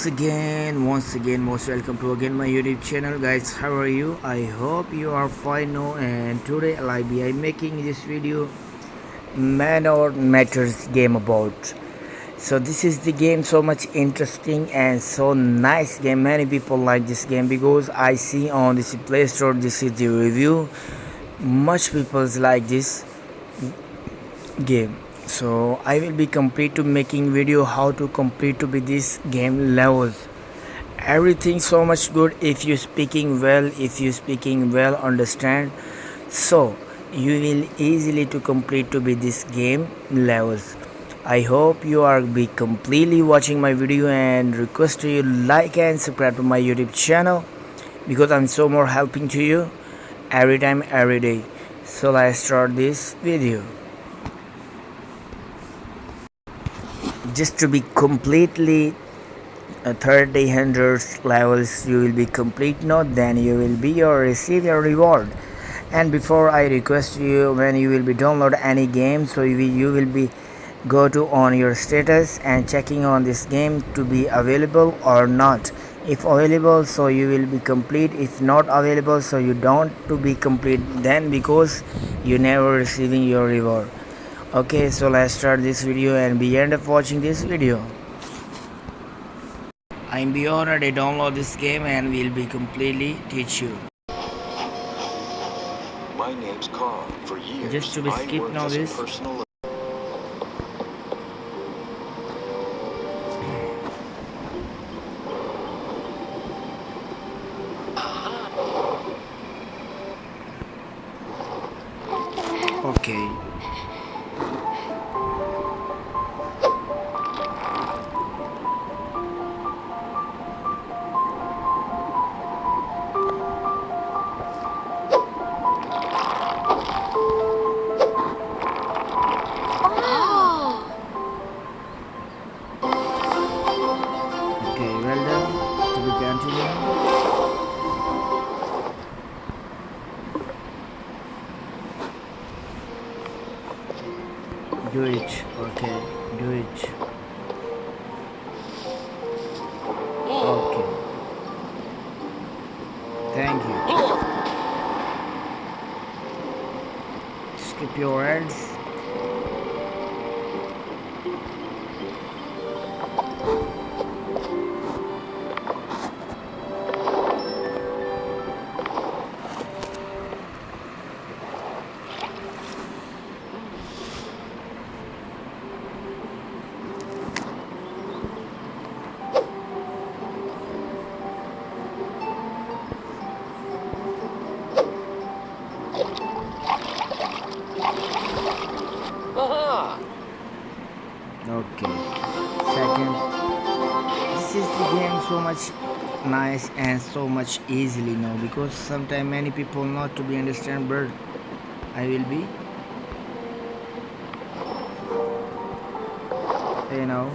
Once again, most welcome to again my YouTube channel, guys. How are you? I hope you are fine now. And today I'll be making this video manor matters game about. So this is the game so much interesting and so nice game. Many people like this game because I see on this Play Store. This is the review. Much people like this game. So I will be complete to making video how to complete to be this game levels. Everything so much good if you speaking well understand, so you will easily to complete to be this game levels. I hope you are be completely watching my video and request to you like and subscribe to my YouTube channel because I'm so more helping to you every time every day. So let's start this video. Just to be completely 30 hundreds levels you will be complete now, then you will be or receive your reward. And before I request you, when you will be download any game, so you will be go to on your status and checking on this game to be available or not. If available, so you will be complete. If not available, so you don't to be complete then because you never receiving your reward. Okay, so let's start this video and be end up watching this video. I'm be already download this game and will be completely teach you. My name's Carl. For years, Just to be I skip worked now as a this. personal. Okay. Okay, well done. To be continued. Do it. Okay, do it. Okay. Thank you. Skip your ads. Okay. Second, this is the game so much nice and so much easily now because sometimes many people not to be understand, but I will be you know.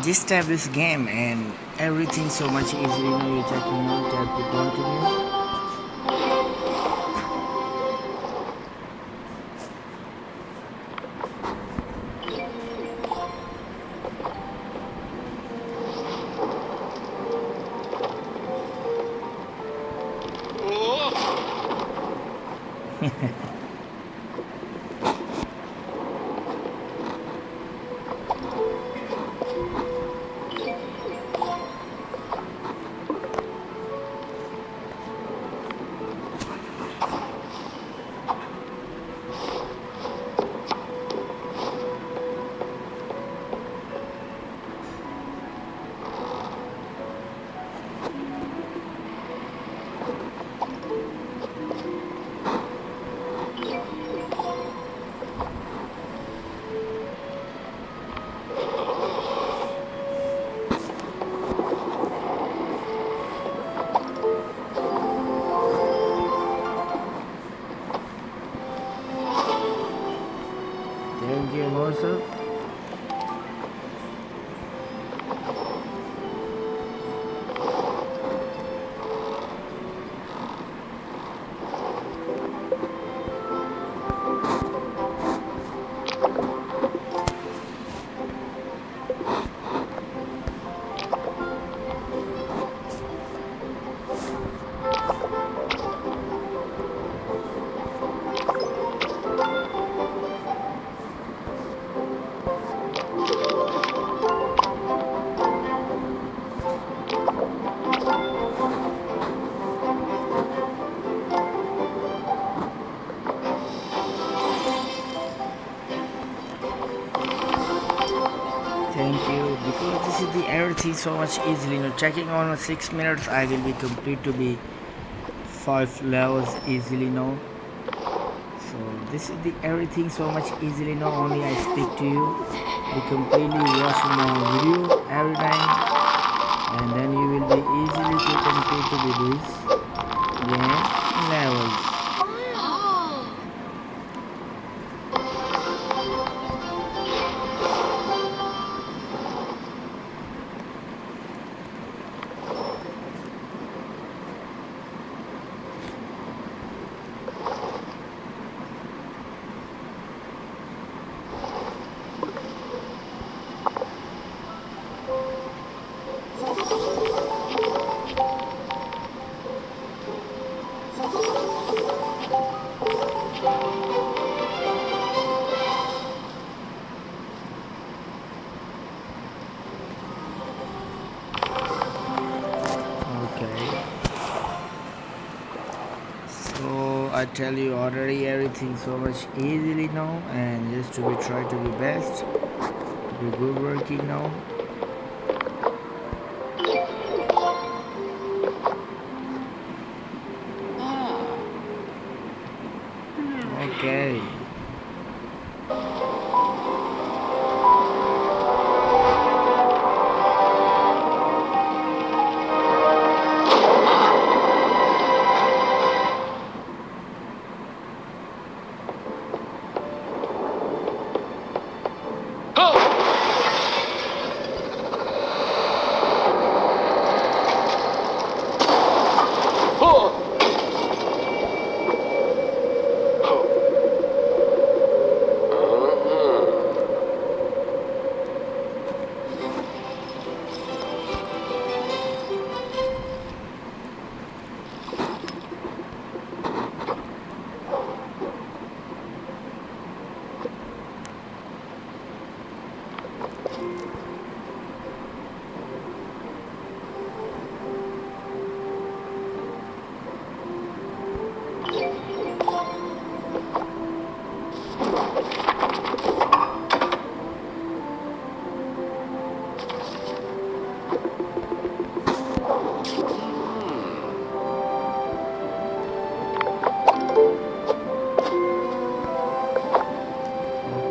Just tap this game and everything so much easily now. You're checking out, tap to continue. Thank you, Mosa. Thank you. Because this is the everything so much easily. Checking on 6 minutes, I will be complete to be 5 levels easily now. So this is the everything so much easily now. Only I speak to you. You completely watch my video every time, and then you will be easily to complete to be this game levels. Okay. So I tell you already everything so much easily now, and just to be try to be best, to be good working now. Okay.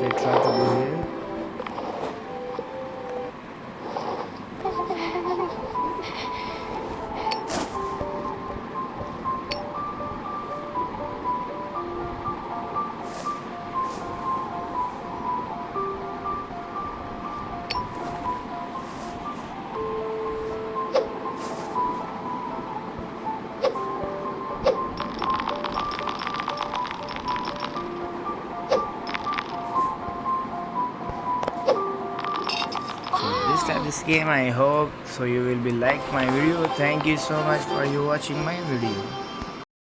Okay, try to go here. This game I hope so you will be like my video. Thank you so much for you watching my video.